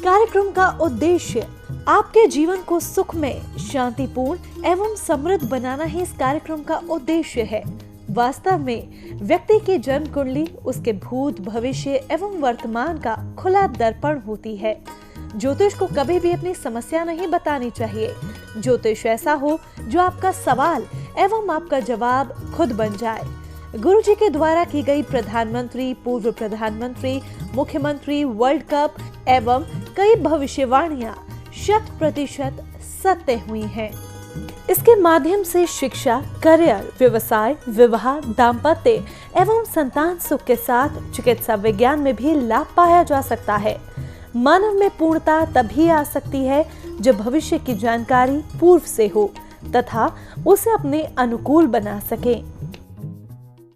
कार्यक्रम का उद्देश्य आपके जीवन को सुखमय, शांतिपूर्ण एवं समृद्ध बनाना ही इस कार्यक्रम का उद्देश्य है। वास्तव में व्यक्ति की जन्म कुंडली उसके भूत, भविष्य एवं वर्तमान का खुला दर्पण होती है। ज्योतिष को कभी भी अपनी समस्या नहीं बतानी चाहिए। ज्योतिष ऐसा हो जो आपका सवाल एवं आपका जवाब खुद बन जाए। गुरुजी के द्वारा की गई प्रधानमंत्री, पूर्व प्रधानमंत्री, मुख्यमंत्री, वर्ल्ड कप एवं कई भविष्यवाणियां 100% सत्य हुई हैं। इसके माध्यम से शिक्षा, करियर, व्यवसाय, विवाह, दाम्पत्य एवं संतान सुख के साथ चिकित्सा विज्ञान में भी लाभ पाया जा सकता है। मानव में पूर्णता तभी आ सकती है जब भविष्य की जानकारी पूर्व से हो तथा उसे अपने अनुकूल बना सके।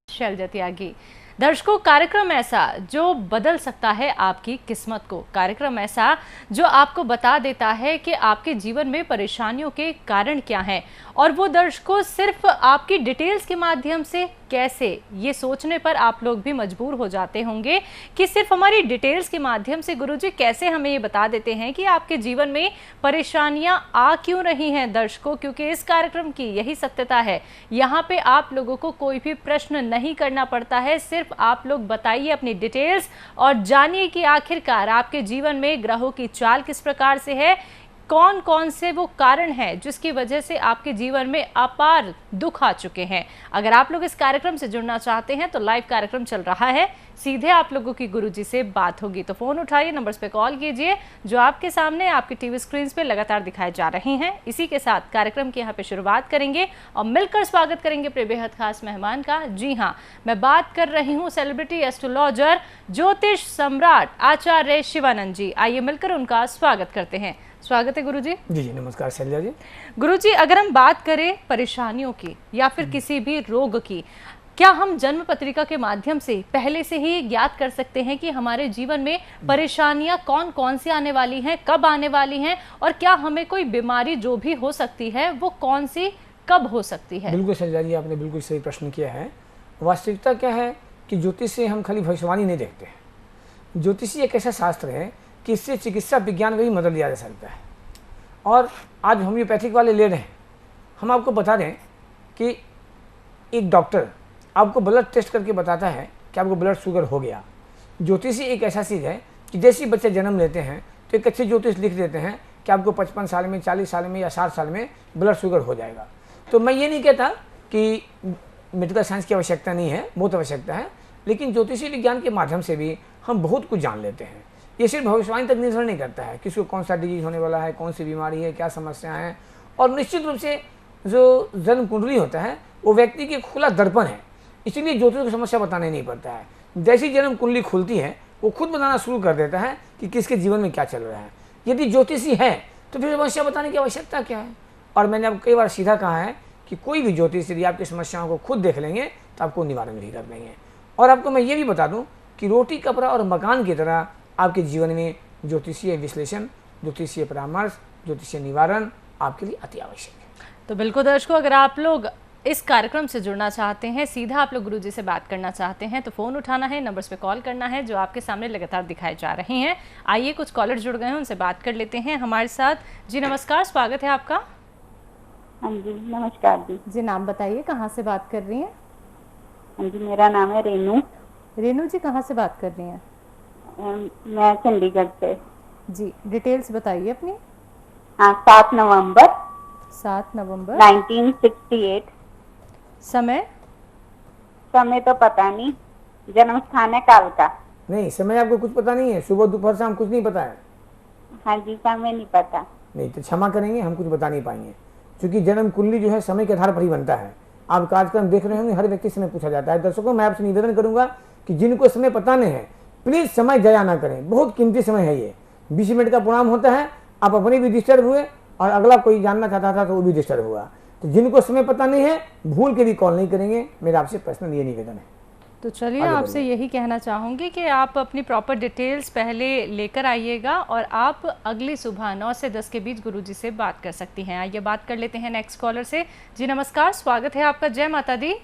शैलजा त्यागी। दर्शकों, कार्यक्रम ऐसा जो बदल सकता है आपकी किस्मत को, कार्यक्रम ऐसा जो आपको बता देता है कि आपके जीवन में परेशानियों के कारण क्या हैं, और वो दर्शकों सिर्फ आपकी डिटेल्स के माध्यम से कैसे, ये सोचने पर आप लोग भी मजबूर हो जाते होंगे कि सिर्फ हमारी डिटेल्स के माध्यम से गुरुजी कैसे हमें ये बता देते हैं कि आपके जीवन में परेशानियां आ क्यों रही हैं। दर्शकों, क्योंकि इस कार्यक्रम की यही सत्यता है, यहाँ पे आप लोगों को कोई भी प्रश्न नहीं करना पड़ता है। सिर्फ आप लोग बताइए अपनी डिटेल्स और जानिए कि आखिरकार आपके जीवन में ग्रहों की चाल किस प्रकार से है, कौन कौन से वो कारण हैं जिसकी वजह से आपके जीवन में अपार दुख आ चुके हैं। अगर आप लोग इस कार्यक्रम से जुड़ना चाहते हैं तो लाइव कार्यक्रम चल रहा है, सीधे आप लोगों की गुरुजी से बात होगी, तो फोन उठाइए, नंबर्स पे कॉल कीजिए जो आपके सामने आपकी टीवी स्क्रीन पे लगातार दिखाए जा रहे हैं। इसी के साथ कार्यक्रम की यहाँ पे शुरुआत करेंगे और मिलकर स्वागत करेंगे अपने बेहद खास मेहमान का। जी हाँ, मैं बात कर रही हूँ सेलिब्रिटी एस्ट्रोलॉजर, ज्योतिष सम्राट आचार्य शिवानंद जी। आइए मिलकर उनका स्वागत करते हैं। स्वागत है गुरुजी। जी नमस्कार शैलजा जी। गुरुजी, अगर हम बात करें परेशानियों की या फिर किसी भी रोग की, क्या हम जन्म पत्रिका के माध्यम से पहले से ही ज्ञात कर सकते हैं कि हमारे जीवन में परेशानियां कौन कौन सी आने वाली हैं, कब आने वाली हैं, और क्या हमें कोई बीमारी जो भी हो सकती है वो कौन सी कब हो सकती है? बिल्कुल शैलजा जी, आपने बिल्कुल सही प्रश्न किया है। वास्तविकता क्या है कि ज्योतिष से हम खाली भविष्यवाणी नहीं देखते हैं। ज्योतिषी एक ऐसा शास्त्र है कि इससे चिकित्सा विज्ञान में भी मदद लिया जा सकता है। और आज होम्योपैथिक वाले ले रहे हैं। हम आपको बता दें कि एक डॉक्टर आपको ब्लड टेस्ट करके बताता है कि आपको ब्लड शुगर हो गया। ज्योतिषी एक ऐसा चीज़ है कि जैसे ही बच्चे जन्म लेते हैं तो एक अच्छे ज्योतिष लिख देते हैं कि आपको 55 साल में, 40 साल में या 60 साल में ब्लड शुगर हो जाएगा। तो मैं ये नहीं कहता कि मेडिकल साइंस की आवश्यकता नहीं है, बहुत आवश्यकता है, लेकिन ज्योतिषी विज्ञान के माध्यम से भी हम बहुत कुछ जान लेते हैं। ये सिर्फ भविष्यवाणी तक निर्भर नहीं करता है, किसको कौन सा डिजीज होने वाला है, कौन सी बीमारी है, क्या समस्याएं हैं। और निश्चित रूप से जो जन्म कुंडली होता है वो व्यक्ति की खुला दर्पण है, इसीलिए ज्योतिष को समस्या बताने नहीं पड़ता है। जैसी जन्म कुंडली खुलती है वो खुद बताना शुरू कर देता है कि किसके जीवन में क्या चल रहा है। यदि ज्योतिषी है तो फिर समस्या बताने की आवश्यकता क्या है। और मैंने आपको कई बार सीधा कहा है कि कोई भी ज्योतिष यदि आपकी समस्याओं को खुद देख लेंगे तो आपको निवारण भी कर देंगे। और आपको मैं ये भी बता दूँ कि रोटी, कपड़ा और मकान की तरह आपके जीवन में ज्योतिषीय विश्लेषण, ज्योतिषीय परामर्श, ज्योतिषीय निवारण आपके लिए अति आवश्यक है। तो बिल्कुल दर्शकों, अगर आप लोग इस कार्यक्रम से जुड़ना चाहते हैं, सीधा आप लोग गुरुजी से बात करना चाहते हैं, तो फ़ोन उठाना है, नंबर्स पे कॉल करना है जो आपके सामने लगातार दिखाए जा रहे हैं। आइए, कुछ कॉलर जुड़ गए हैं, उनसे बात कर लेते हैं हमारे साथ। जी नमस्कार, स्वागत है आपका। हाँ जी नमस्कार जी। जी नाम बताइए, कहाँ से बात कर रही हैं? हाँ जी, मेरा नाम है रेनू। रेनू जी, कहाँ से बात कर रही हैं? मैं चंडीगढ़ से। जी डिटेल्स बताइए अपनी। हाँ, 7 नवंबर 1968। समय तो पता नहीं, जन्म स्थान है कालका। नहीं, समय आपको कुछ पता नहीं है? सुबह, दोपहर, शाम कुछ नहीं पता है? हाँ जी, समय नहीं पता। नहीं तो क्षमा करेंगे, हम कुछ बता नहीं पाएंगे, क्योंकि जन्म कुंडली जो है समय के आधार पर ही बनता है। आप कार्यक्रम देख रहे होंगे, हर व्यक्ति समय पूछा जाता है। दर्शकों, मैं आपसे निवेदन करूंगा कि जिनको समय पता नहीं है प्लीज समय जया ना करें, बहुत कीमती समय है ये। 20 मिनट का प्रोग्राम होता है, आप अपने भी डिस्टर्ब हुए और अगला कोई जानना चाहता था तो वो भी डिस्टर्ब हुआ। तो जिनको समय पता नहीं है भूल के भी कॉल नहीं करेंगे, मेरा आपसे पर्सनल ये निवेदन है। तो चलिए, आपसे यही कहना चाहूँगी कि आप अपनी प्रॉपर डिटेल्स पहले लेकर आइएगा और आप अगली सुबह 9 से 10 के बीच गुरुजी से बात कर सकती हैं। आइए बात कर लेते हैं नेक्स्ट कॉलर से। जी नमस्कार, स्वागत है आपका। जय माता दी।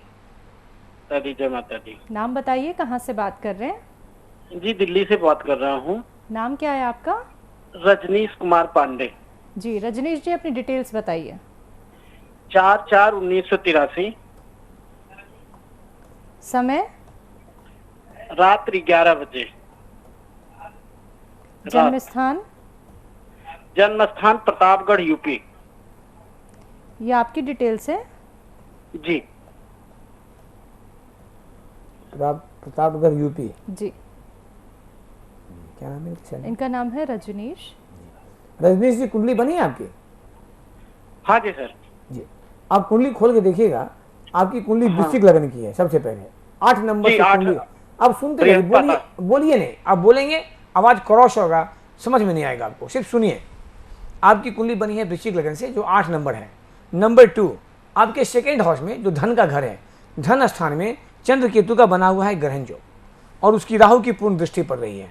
जय माता दी। नाम बताइए, कहाँ से बात कर रहे हैं? जी दिल्ली से बात कर रहा हूँ। नाम क्या है आपका? रजनीश कुमार पांडे। जी रजनीश जी, अपनी डिटेल्स बताइए। 4/4/1983, समय, रात्रि 11 बजे। जन्म स्थान, जन्म स्थान प्रतापगढ़ यूपी। ये आपकी डिटेल्स है। जी। प्रतापगढ़ यूपी। जी, क्या नाम है इनका? इनका नाम है रजनीश। रजनीश जी, कुंडली बनी है आपकी? हाँ जी सर। जी, आप कुंडली खोल के देखिएगा। आपकी कुंडली वृश्चिक लग्न की है। सबसे पहले 8 नंबर जी, से 8। कुंडली। आप सुनते रहिए, बोलिए बोलिए नहीं, आप बोलेंगे आवाज क्रॉस होगा, समझ में नहीं आएगा आपको, सिर्फ सुनिए। आपकी कुंडली बनी है वृश्चिक लग्न से, जो 8 नंबर है। नंबर 2, आपके सेकेंड हाउस में जो धन का घर है, धन स्थान में चंद्र केतु का बना हुआ है ग्रहण जो, और उसकी राहु की पूर्ण दृष्टि पड़ रही है।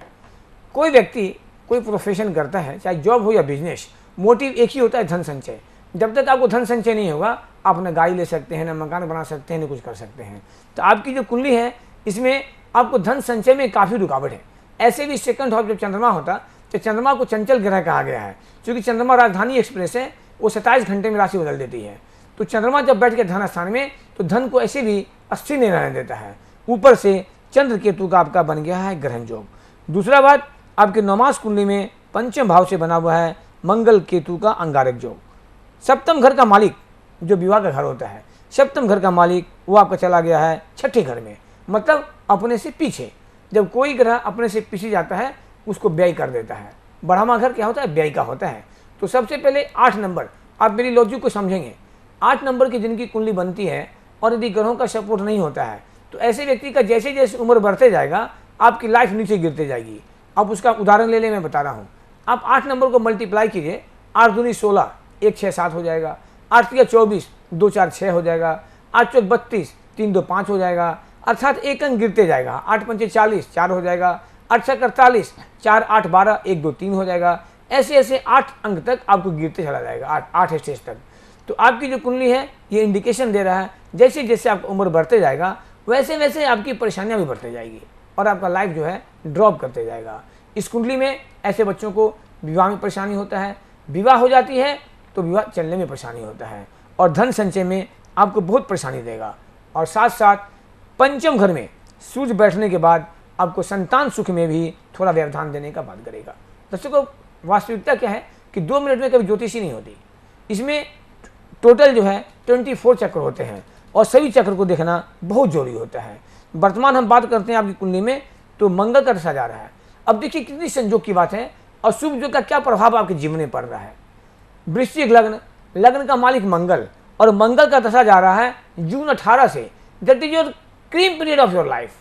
कोई व्यक्ति कोई प्रोफेशन करता है, चाहे जॉब हो या बिजनेस, मोटिव एक ही होता है, धन संचय। जब तक आपको धन संचय नहीं होगा, आप न गाड़ी ले सकते हैं, न मकान बना सकते हैं, न कुछ कर सकते हैं। तो आपकी जो कुंडली है, इसमें आपको धन संचय में काफ़ी रुकावट है। ऐसे भी सेकंड हाउस जब चंद्रमा होता, तो चंद्रमा को चंचल ग्रह कहा गया है, क्योंकि चंद्रमा राजधानी एक्सप्रेस है, वो 27 घंटे में राशि बदल देती है। तो चंद्रमा जब बैठ के धन स्थान में, तो धन को ऐसे भी अस्थिर नहीं रहने देता है। ऊपर से चंद्र केतु का आपका बन गया है ग्रहण योग। दूसरा बात, आपके नौमास कुंडली में पंचम भाव से बना हुआ है मंगल केतु का अंगारक योग। सप्तम घर का मालिक, जो विवाह का घर होता है, सप्तम घर का मालिक वो आपका चला गया है छठे घर में, मतलब अपने से पीछे। जब कोई ग्रह अपने से पीछे जाता है, उसको व्यय कर देता है। बढ़ावा घर क्या होता है? व्यय का होता है। तो सबसे पहले 8 नंबर, आप मेरी लॉजिक को समझेंगे। 8 नंबर की जिनकी कुंडली बनती है और यदि ग्रहों का सपोर्ट नहीं होता है, तो ऐसे व्यक्ति का जैसे जैसे उम्र बढ़ते जाएगा, आपकी लाइफ नीचे गिरते जाएगी। आप उसका उदाहरण ले लें, मैं बता रहा हूँ। आप 8 नंबर को मल्टीप्लाई कीजिए, 8 दूनी 16, 1 6 7 हो जाएगा। 8 3 24, 2 4 6 हो जाएगा। 8 4 32, 3 2 5 हो जाएगा। अर्थात एक अंक गिरते जाएगा। 8 5 40, 4 हो जाएगा। 8 6 48, 4 8 12, 1 2 3 हो जाएगा। ऐसे ऐसे 8 अंक तक आपको गिरते चला जाएगा, 8 स्टेज तक। तो आपकी जो कुंडली है, ये इंडिकेशन दे रहा है, जैसे जैसे आपकी उम्र बढ़ते जाएगा, वैसे वैसे आपकी परेशानियां भी बढ़ते जाएगी और आपका लाइफ जो है ड्रॉप करते जाएगा। इस कुंडली में ऐसे बच्चों को विवाह में परेशानी होता है, विवाह हो जाती है तो विवाह चलने में परेशानी होता है, और धन संचय में आपको बहुत परेशानी देगा। और साथ साथ पंचम घर में सूर्य बैठने के बाद आपको संतान सुख में भी थोड़ा व्यवधान देने का बात करेगा। दर्शकों, वास्तविकता क्या है कि 2 मिनट में कभी ज्योतिषी नहीं होती। इसमें टोटल जो है 24 चक्र होते हैं, और सभी चक्र को देखना बहुत जरूरी होता है। वर्तमान हम बात करते हैं आपकी कुंडली में, तो मंगल का दशा जा रहा है। अब देखिए कितनी संयोग की बात है, और शुभ योग का क्या प्रभाव आपके जीवन में पड़ रहा है। वृश्चिक लग्न, लग्न का मालिक मंगल, और मंगल का दशा जा रहा है जून 18 से। That is your cream period of your life.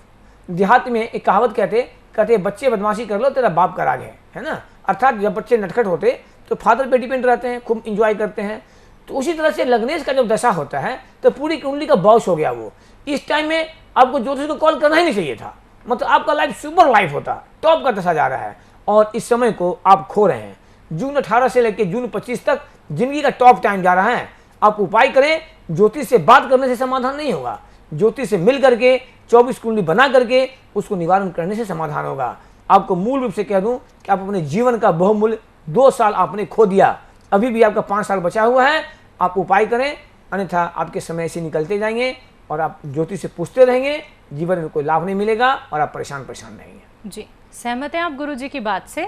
देहात में एक कहावत कहते बच्चे बदमाशी कर लो, तेरा बाप का राज है ना। अर्थात जब बच्चे नटखट होते तो फादर पे डिपेंड रहते हैं, खूब इंजॉय करते हैं। तो उसी तरह से लग्नेश का जब दशा होता है, तो पूरी कुंडली का बॉस हो गया वो। इस टाइम में आपको ज्योतिष को कॉल करना ही नहीं चाहिए था, मतलब आपका लाइफ सुपर लाइफ होता। टॉप का दशा जा रहा है, और इस समय को आप खो रहे हैं। जून 18 से लेकर जून 25 तक जिंदगी का टॉप टाइम जा रहा है। आप उपाय करें, ज्योतिष से बात करने से समाधान नहीं होगा, ज्योतिष से मिल करके 24 कुंडली बना करके उसको निवारण करने से समाधान होगा। आपको मूल रूप से कह दूं कि आप अपने जीवन का बहुमूल्य 2 साल आपने खो दिया, अभी भी आपका 5 साल बचा हुआ है। आप उपाय करें, अन्यथा आपके समय से निकलते जाएंगे और आप ज्योतिष से पूछते रहेंगे, जीवन में कोई लाभ नहीं मिलेगा और आप परेशान रहेंगे। जी, सहमत हैं आप गुरुजी की बात से?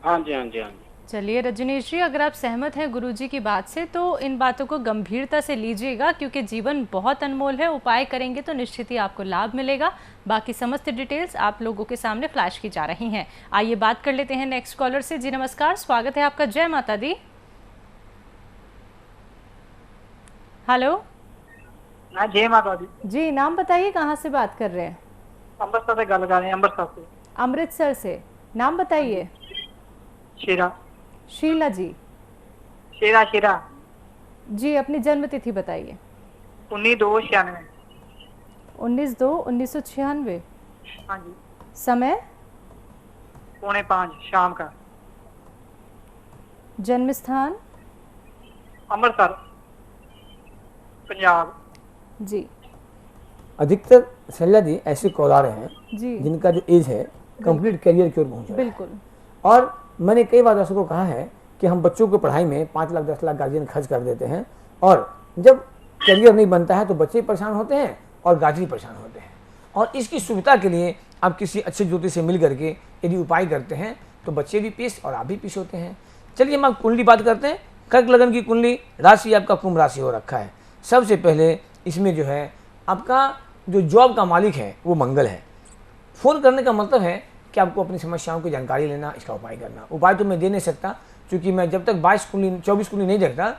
हाँ जी, हाँ जी, हाँ जी। चलिए रजनीश जी, अगर आप सहमत हैं गुरुजी की बात से, तो इन बातों को गंभीरता से लीजिएगा, क्योंकि जीवन बहुत अनमोल है। उपाय करेंगे तो निश्चित ही आपको लाभ मिलेगा। बाकी समस्त डिटेल्स आप लोगों के सामने फ्लैश की जा रही हैं। आइए बात कर लेते हैं नेक्स्ट कॉलर से। जी नमस्कार, स्वागत है आपका। जय माता दी। हेलो। हाँ, जय माता दी। जी, नाम बताइए, कहाँ से बात कर रहे हैं? अमृतसर से गल कर रहे हैं। अमृतसर से। अमृतसर से। नाम बताइए। शीरा। शीला जी। शीरा शीरा जी, अपनी जन्म तिथि बताइए। 19/2/96। 19/2/1996। हाँ जी। समय? 4:45 शाम का। जन्म स्थान? अमृतसर, पंजाब। जी। अधिकतर शैल्या जी ऐसे कॉल आ रहे हैं जी, जिनका जो एज है कंप्लीट करियर की ओर पहुंच रहा है, बिल्कुल। और मैंने कई बार दर्शकों को कहा है कि हम बच्चों की पढ़ाई में 5 लाख 10 लाख गार्जियन खर्च कर देते हैं, और जब करियर नहीं बनता है तो बच्चे परेशान होते हैं और गार्जियन परेशान होते हैं। और इसकी सुविधा के लिए आप किसी अच्छे ज्योतिष से मिल करके यदि उपाय करते हैं तो बच्चे भी पीस और आप भी पीस होते हैं। चलिए हम आप कुंडली बात करते हैं। कर्क लगन की कुंडली, राशि आपका कुंभ राशि हो रखा है। सबसे पहले इसमें जो है आपका जो जॉब का मालिक है वो मंगल है। फ़ोन करने का मतलब है कि आपको अपनी समस्याओं की जानकारी लेना, इसका उपाय करना। उपाय तो मैं दे नहीं सकता, क्योंकि मैं जब तक 22 कुंडली 24 कुंडली नहीं देखता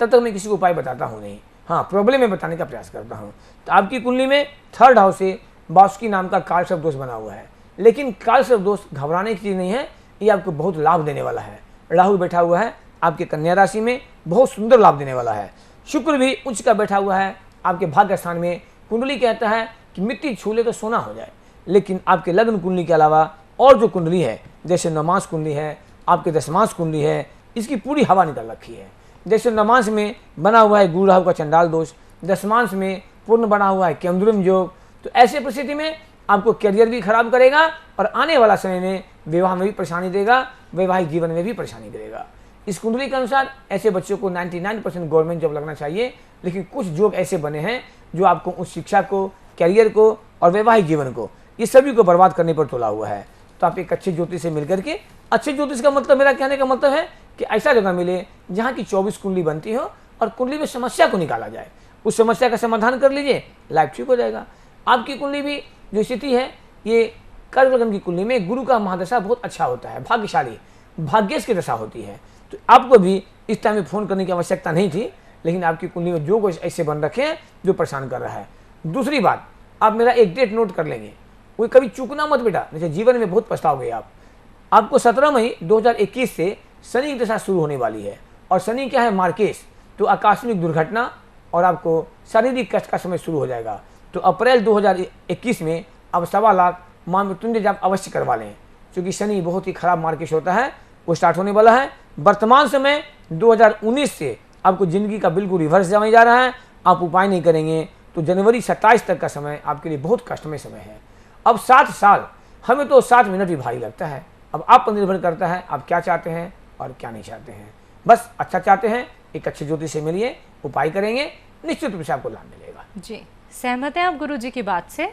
तब तक मैं किसी को उपाय बताता हूँ नहीं। हाँ, प्रॉब्लम में बताने का प्रयास करता हूँ। तो आपकी कुंडली में 3rd हाउस से वासुकी नाम का काल सर्प दोष बना हुआ है, लेकिन काल सर्प दोष घबराने की चीज़ नहीं है, ये आपको बहुत लाभ देने वाला है। राहु बैठा हुआ है आपके कन्या राशि में, बहुत सुंदर लाभ देने वाला है। शुक्र भी उच्च का बैठा हुआ है आपके भाग्य स्थान में। कुंडली कहता है कि मिट्टी छू ले तो सोना हो जाए, लेकिन आपके लग्न कुंडली के अलावा और जो कुंडली है, जैसे नमाज कुंडली है, आपके दशमांश कुंडली है, इसकी पूरी हवा निकल रखी है। जैसे नमाज में बना हुआ है गुरु राहु का चंडाल दोष, दशमांश में पूर्ण बना हुआ है केंद्रुम योग। तो ऐसे परिस्थिति में आपको करियर भी खराब करेगा और आने वाला समय में विवाह में भी परेशानी देगा, वैवाहिक जीवन में भी परेशानी करेगा। इस कुंडली के अनुसार ऐसे बच्चों को 99% गवर्नमेंट जॉब लगना चाहिए, लेकिन कुछ योग ऐसे बने हैं जो आपको उस शिक्षा को, करियर को और वैवाहिक जीवन को, ये सभी को बर्बाद करने पर तोला हुआ है। तो आप एक अच्छे ज्योतिष से मिलकर के, अच्छे ज्योतिष का मतलब, मेरा कहने का मतलब है कि ऐसा जगह मिले जहाँ की 24 कुंडली बनती हो और कुंडली में समस्या को निकाला जाए, उस समस्या का समाधान कर लीजिए, लाइफ ठीक हो जाएगा। आपकी कुंडली भी जो स्थिति है, ये कर्क लगन की कुंडली में गुरु का महादशा बहुत अच्छा होता है, भाग्यशाली भाग्येश की दशा होती है। तो आपको भी इस टाइम में फ़ोन करने की आवश्यकता नहीं थी, लेकिन आपकी कुंडली में जो कुछ ऐसे बन रखे हैं जो परेशान कर रहा है। दूसरी बात, आप मेरा एक डेट नोट कर लेंगे, वो कभी चूकना मत बेटा, जैसे जीवन में बहुत पछताओगे आप। आपको 17 मई 2021 से शनि की दशा शुरू होने वाली है, और शनि क्या है, मार्केश, तो आकस्मिक दुर्घटना और आपको शारीरिक कष्ट का समय शुरू हो जाएगा। तो अप्रैल 2021 में अब 1.25 लाख माँ मृत्युंजय जाप अवश्य करवा लें, क्योंकि शनि बहुत ही खराब मार्केश होता है, वो स्टार्ट होने वाला है। वर्तमान समय 2019 से आपको जिंदगी का बिल्कुल रिवर्स जाने जा रहा है। आप उपाय नहीं करेंगे तो जनवरी 27 तक का समय आपके लिए बहुत कष्टमय समय है। अब 7 साल, हमें तो 7 मिनट भी भारी लगता है। अब आप पर निर्भर करता है आप क्या चाहते हैं और क्या नहीं चाहते हैं। बस अच्छा चाहते हैं, एक अच्छे ज्योतिष से मिलिए, उपाय करेंगे, निश्चित रूप से आपको लाभ मिलेगा। जी, सहमत हैं आप गुरु जी की बात से?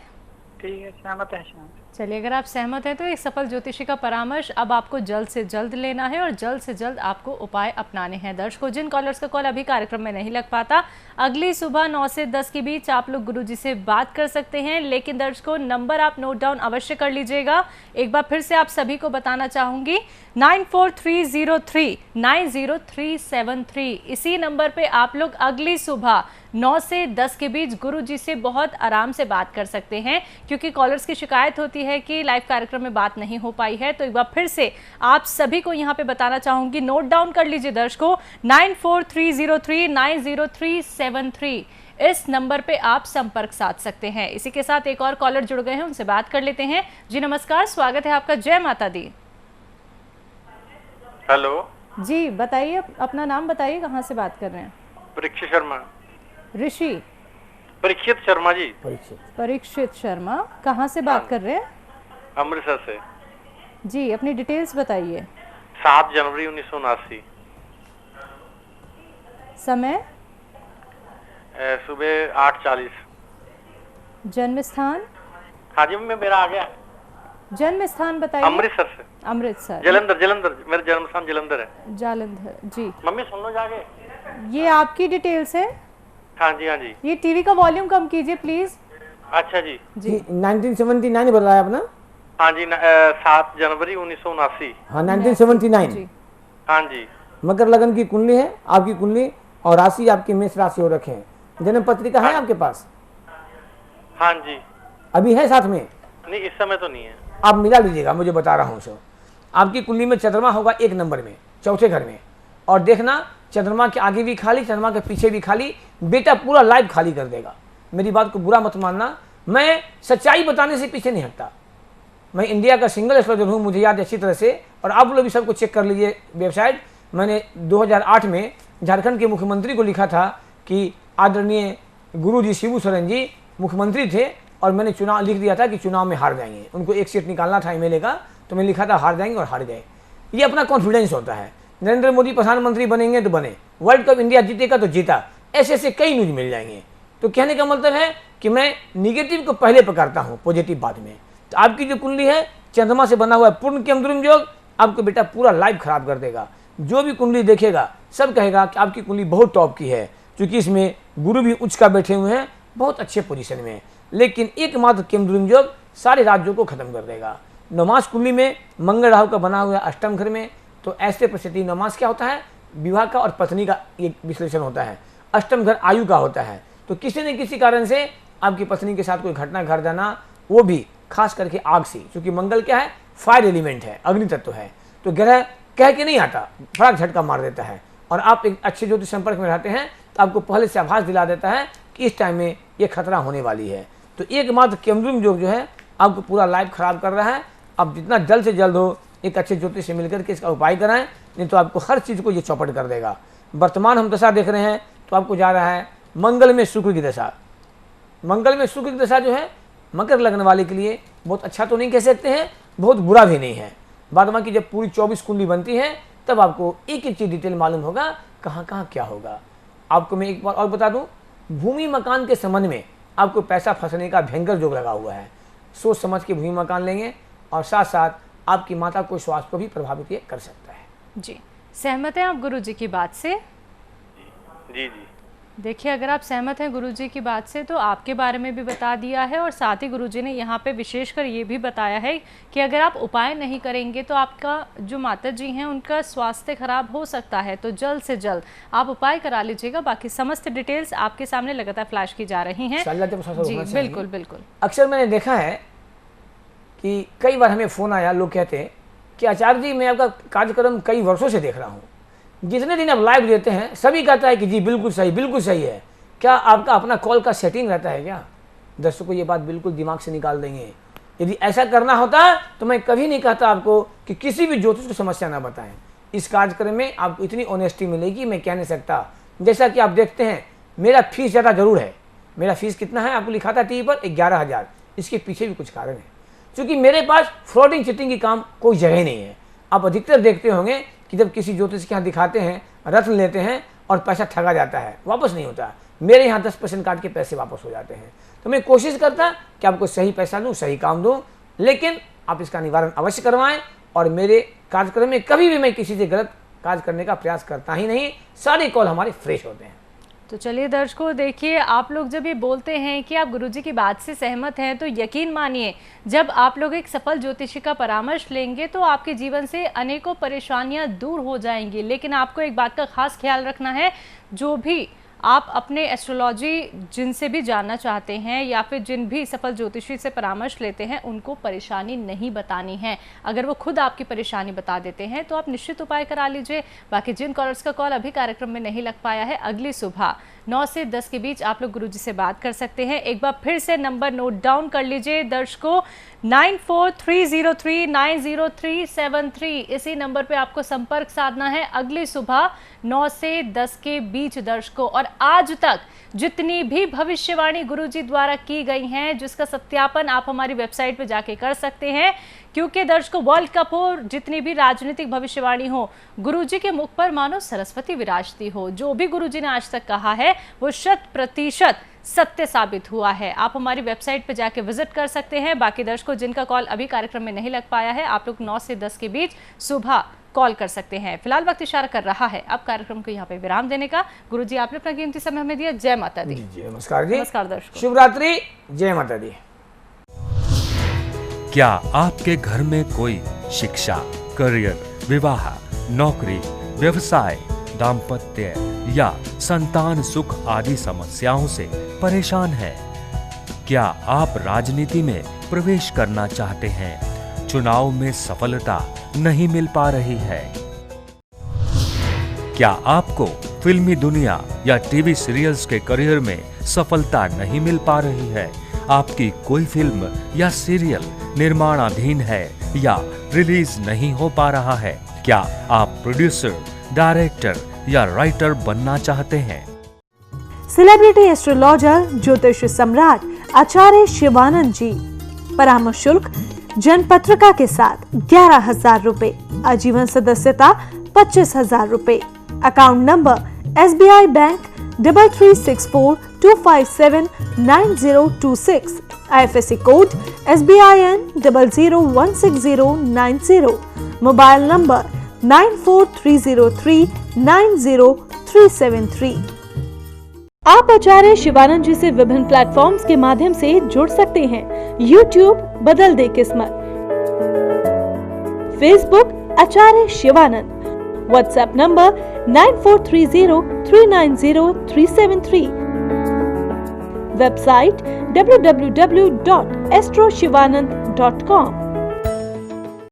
ठीक है, सहमत है सहमत। चलिए, अगर आप सहमत हैं तो एक सफल ज्योतिषी का परामर्श अब आपको जल्द से जल्द लेना है और जल्द से जल्द आपको उपाय अपनाने हैं। दर्शकों, जिन कॉलर्स का कॉल अभी कार्यक्रम में नहीं लग पाता, अगली सुबह 9 से 10 के बीच आप लोग गुरुजी से बात कर सकते हैं। लेकिन दर्शकों, नंबर आप नोट डाउन अवश्य कर लीजिएगा। एक बार फिर से आप सभी को बताना चाहूंगी, 9430390373। इसी नंबर पे आप लोग अगली सुबह 9 से 10 के बीच गुरुजी से बहुत आराम से बात कर सकते हैं, क्योंकि कॉलर्स की शिकायत होती है कि लाइव कार्यक्रम में बात नहीं हो पाई है। तो एक बार फिर से आप सभी को यहाँ पे बताना चाहूंगी, नोट डाउन कर लीजिए दर्शकों, 9430390373। इस नंबर पे आप संपर्क साध सकते हैं। इसी के साथ एक और कॉलर जुड़ गए हैं, उनसे बात कर लेते हैं। जी नमस्कार, स्वागत है आपका, जय माता दी। हेलो जी बताइए, अपना नाम बताइए, कहाँ से बात कर रहे हैं? परीक्षित शर्मा। ऋषि परीक्षित शर्मा जी। परीक्षित शर्मा, कहाँ से बात कर रहे हैं? अमृतसर से जी, अपनी डिटेल्स बताइए। 7 जनवरी 1979, समय? सुबह 8:40। जन्म स्थान? हाँ जी, मैं मेरा आ गया। जन्म स्थान बताइए। अमृतसर से। अमृतसर, जलंधर, मेरा जन्म स्थान जलंधर है। जालंधर। जी, मम्मी सुन लो जाके। ये आपकी डिटेल्स है। हाँ जी हाँ जी। ये टीवी का वॉल्यूम कम कीजिए प्लीज। अच्छा जी। जी 1979 बताया अपना? हाँ जी, 7 जनवरी 1979। हाँ 1979। जी, हाँ जी। मकर लगन की कुंडली है आपकी कुंडली, और राशि आपकी मेष राशि हो रखे हैं। जन्म पत्रिका है आपके पास? हाँ जी। अभी है साथ में? नहीं, इस समय तो नहीं है। आप मिला लीजिएगा, मुझे बता रहा हूँ सो। आपकी कुंडली में चंद्रमा होगा 1 नंबर में, चौथे घर में, और देखना चंद्रमा के आगे भी खाली, चंद्रमा के पीछे भी खाली। बेटा पूरा लाइफ खाली कर देगा। मेरी बात को बुरा मत मानना, मैं सच्चाई बताने से पीछे नहीं हटता। मैं इंडिया का सिंगल एस्ट्रोलॉजर हूँ, मुझे याद है अच्छी तरह से, और आप लोग भी सबको चेक कर लीजिए वेबसाइट। मैंने 2008 में झारखंड के मुख्यमंत्री को लिखा था कि आदरणीय गुरुजी शिबू सोरेन जी मुख्यमंत्री थे, और मैंने चुनाव लिख दिया था कि चुनाव में हार जाएंगे। उनको 1 सीट निकालना था एमएलए का, तो मैंने लिखा था हार जाएंगे, और हार गए। ये अपना कॉन्फिडेंस होता है। नरेंद्र मोदी प्रधानमंत्री बनेंगे तो बने, वर्ल्ड कप इंडिया जीतेगा तो जीता, ऐसे ऐसे कई न्यूज मिल जाएंगे। तो कहने का मतलब है कि मैं निगेटिव को पहले पकड़ता हूँ, पॉजिटिव बाद में। तो आपकी जो कुंडली है चंद्रमा से बना हुआ है पूर्ण केमद्रुम योग, आपको बेटा पूरा लाइफ खराब कर देगा। जो भी कुंडली देखेगा सब कहेगा कि आपकी कुंडली बहुत टॉप की है, क्योंकि इसमें गुरु भी उच्च का बैठे हुए हैं, बहुत अच्छे पोजीशन में। लेकिन एकमात्र केमद्रुम योग सारे राज्यों को खत्म कर देगा। नमाज कुंडली में मंगल राहु का बना हुआ है अष्टम घर में, तो ऐसे परिस्थिति नमाज क्या होता है, विवाह का और पत्नी का एक विश्लेषण होता है। अष्टम घर आयु का होता है, तो किसी न किसी कारण से आपकी पत्नी के साथ कोई घटना घट जाना, वो भी खास करके आग से, क्योंकि मंगल क्या है, फायर एलिमेंट है, अग्नि तत्व है। तो ग्रह कह के नहीं आता, फटाक झटका मार देता है। और आप एक अच्छे ज्योतिष संपर्क में रहते हैं तो आपको पहले से आभास दिला देता है कि इस टाइम में ये खतरा होने वाली है। तो एकमात्र केमद्रुम योग जो है आपको पूरा लाइफ खराब कर रहा है। आप जितना जल्द से जल्द हो एक अच्छे ज्योतिष से मिलकर के इसका उपाय कराएं, नहीं तो आपको हर चीज़ को ये चौपट कर देगा। वर्तमान हम दशा देख रहे हैं तो आपको जा रहा है मंगल में शुक्र की दशा। मंगल में शुक्र की दशा जो है मकर लग्न वाले के लिए बहुत अच्छा तो नहीं कह सकते हैं, बहुत बुरा भी नहीं है। बाद बाकी जब पूरी 24 कुंडली बनती है तब आपको एक एक चीज़ डिटेल मालूम होगा कहाँ कहाँ क्या होगा। आपको मैं एक बार और बता दूं, भूमि मकान के संबंध में आपको पैसा फंसने का भयंकर योग लगा हुआ है। सोच समझ के भूमि मकान लेंगे, और साथ साथ आपकी माता को स्वास्थ्य को भी प्रभावित ये कर सकता है। जी, सहमत हैं आप गुरुजी की बात से? जी जी। देखिए, अगर आप सहमत हैं गुरुजी की बात से तो आपके बारे में भी बता दिया है, और साथ ही गुरुजी ने यहाँ पे विशेषकर ये भी बताया है कि अगर आप उपाय नहीं करेंगे तो आपका जो माता जी हैं उनका स्वास्थ्य खराब हो सकता है। तो जल्द से जल्द आप उपाय करा लीजिएगा। बाकी समस्त डिटेल्स आपके सामने लगातार फ्लैश की जा रही हैं। जी बिल्कुल बिल्कुल। अक्सर मैंने देखा है कि कई बार हमें फ़ोन आया, लोग कहते हैं कि आचार्य जी मैं आपका कार्यक्रम कई वर्षों से देख रहा हूँ, जितने दिन आप लाइव देते हैं सभी कहता है कि जी बिल्कुल सही है। क्या आपका अपना कॉल का सेटिंग रहता है क्या? दर्शकों ये बात बिल्कुल दिमाग से निकाल देंगे। यदि ऐसा करना होता तो मैं कभी नहीं कहता आपको कि किसी भी ज्योतिष को समस्या ना बताएं। इस कार्यक्रम में आपको इतनी ऑनेस्टी मिलेगी मैं कह नहीं सकता। जैसा कि आप देखते हैं मेरा फीस ज़्यादा जरूर है। मेरा फीस कितना है आपको लिखा था टीवी पर, 11,000। इसके पीछे भी कुछ कारण है, क्योंकि मेरे पास फ्रॉडिंग चिटिंग की काम कोई जगह नहीं है। आप अधिकतर देखते होंगे कि जब किसी ज्योतिष के यहाँ दिखाते हैं, रत्न लेते हैं और पैसा ठगा जाता है, वापस नहीं होता। मेरे यहाँ 10% काट के पैसे वापस हो जाते हैं। तो मैं कोशिश करता कि आपको सही पैसा दूँ, सही काम दूँ, लेकिन आप इसका निवारण अवश्य करवाएं। और मेरे कार्यक्रम में कभी भी मैं किसी से गलत कार्य करने का प्रयास करता ही नहीं। सारे कॉल हमारे फ्रेश होते हैं। तो चलिए दर्शकों, देखिए आप लोग जब ये बोलते हैं कि आप गुरुजी की बात से सहमत हैं तो यकीन मानिए जब आप लोग एक सफल ज्योतिषी का परामर्श लेंगे तो आपके जीवन से अनेकों परेशानियां दूर हो जाएंगी। लेकिन आपको एक बात का खास ख्याल रखना है, जो भी आप अपने एस्ट्रोलॉजी जिनसे भी जानना चाहते हैं या फिर जिन भी सफल ज्योतिषी से परामर्श लेते हैं उनको परेशानी नहीं बतानी है। अगर वो खुद आपकी परेशानी बता देते हैं तो आप निश्चित उपाय करा लीजिए। बाकी जिन कॉलर्स का कॉल अभी कार्यक्रम में नहीं लग पाया है, अगली सुबह 9 से 10 के बीच आप लोग गुरुजी से बात कर सकते हैं। एक बार फिर से नंबर नोट डाउन कर लीजिए दर्शकों, 9430390373। इसी नंबर पे आपको संपर्क साधना है अगली सुबह 9 से 10 के बीच दर्शकों। और आज तक जितनी भी भविष्यवाणी गुरुजी द्वारा की गई हैं, जिसका सत्यापन आप हमारी वेबसाइट पे जाके कर सकते हैं, क्योंकि दर्शकों वर्ल्ड कप हो, जितनी भी राजनीतिक भविष्यवाणी हो, गुरुजी के मुख पर मानो सरस्वती विराजती हो। जो भी गुरुजी ने आज तक कहा है वो 100% सत्य साबित हुआ है। आप हमारी वेबसाइट पे जाके विजिट कर सकते हैं। बाकी दर्शकों जिनका कॉल अभी कार्यक्रम में नहीं लग पाया है, आप लोग 9 से 10 के बीच सुबह कॉल कर सकते हैं। फिलहाल वक्त इशारा कर रहा है अब कार्यक्रम को यहाँ पे विराम देने का। गुरुजी आपने अपना कीमती समय हमें दिया। जय माता दी। जी नमस्कार जी। नमस्कार दर्शकों, शुभ रात्रि, जय माता दी। क्या आपके घर में कोई शिक्षा, करियर, विवाह, नौकरी, व्यवसाय, दाम्पत्य या संतान सुख आदि समस्याओं से परेशान है? क्या आप राजनीति में प्रवेश करना चाहते हैं? चुनाव में सफलता नहीं मिल पा रही है? क्या आपको फिल्मी दुनिया या टीवी सीरियल्स के करियर में सफलता नहीं मिल पा रही है? आपकी कोई फिल्म या सीरियल निर्माणाधीन है या रिलीज नहीं हो पा रहा है? क्या आप प्रोड्यूसर, डायरेक्टर या राइटर बनना चाहते हैं? सेलिब्रिटी एस्ट्रोलॉजर ज्योतिष सम्राट आचार्य शिवानंद जी। परामर्श शुल्क जन्म पत्रिका के साथ 11,000 रूपए, आजीवन सदस्यता 25,000 रूपए। Account number SBI bank 336425799026, IFSC code SBIN 0016090, mobile number 9430390373। आप आचार्य शिवानंद जी से विभिन्न प्लेटफॉर्म्स के माध्यम से जुड़ सकते हैं। YouTube बदल दे किस्मत, Facebook Acharya Shivanand, WhatsApp number 9430390373, website www.astroshivanand.com।